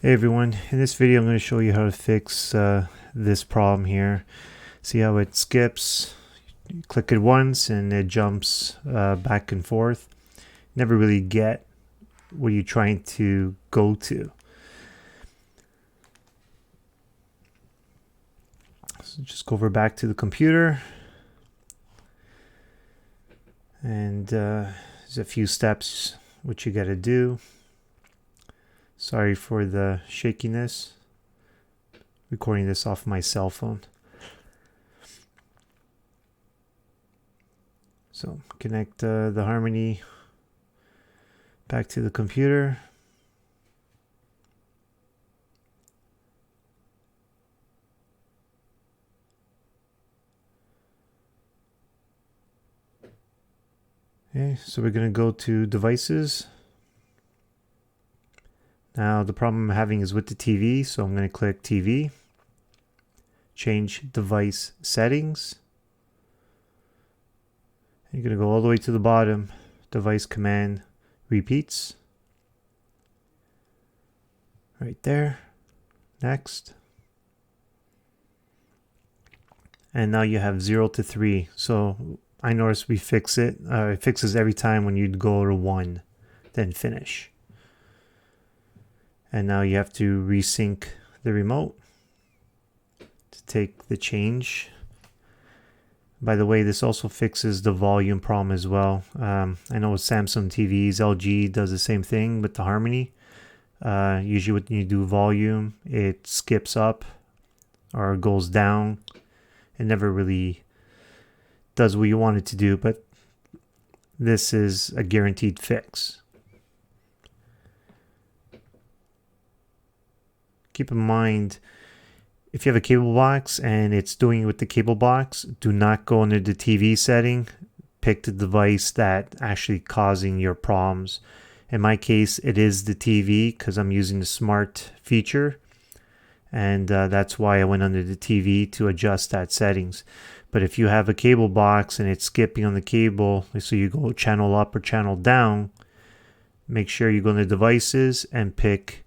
Hey everyone, in this video I'm going to show you how to fix this problem here. See how it skips? You click it once and it jumps back and forth. Never really get what you're trying to go to. So just go over back to the computer, and there's a few steps which you got to do. Sorry for the shakiness. Recording this off my cell phone. So connect the harmony back to the computer. Okay, so we're going to go to devices. Now the problem I'm having is with the TV, so I'm going to click TV, change device settings. You're going to go all the way to the bottom, device command repeats. Right there. Next. And now you have 0 to 3. So I noticed we fix it. It fixes every time when you go to 1, then finish. And now you have to resync the remote to take the change. By the way, this also fixes the volume problem as well. I know with Samsung TVs, LG does the same thing with the harmony. Usually when you do volume, it skips up or goes down. It never really does what you want it to do, but this is a guaranteed fix. Keep in mind, if you have a cable box and it's doing it with the cable box, do not go under the TV setting. Pick the device that actually causing your problems. In my case, it is the TV because I'm using the smart feature. And that's why I went under the TV to adjust that settings. But if you have a cable box and it's skipping on the cable, so you go channel up or channel down, make sure you go into devices and pick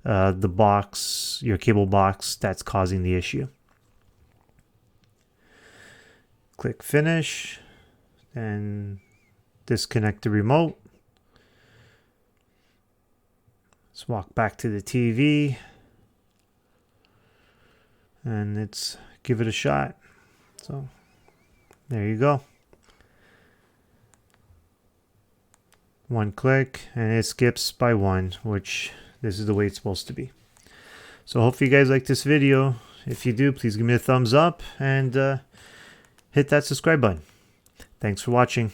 the box, your cable box that's causing the issue. Click finish and disconnect the remote. Let's walk back to the TV and let's give it a shot. So there you go. One click and it skips by 1, which this is the way it's supposed to be. So hopefully you guys like this video. If you do, please give me a thumbs up and hit that subscribe button. Thanks for watching.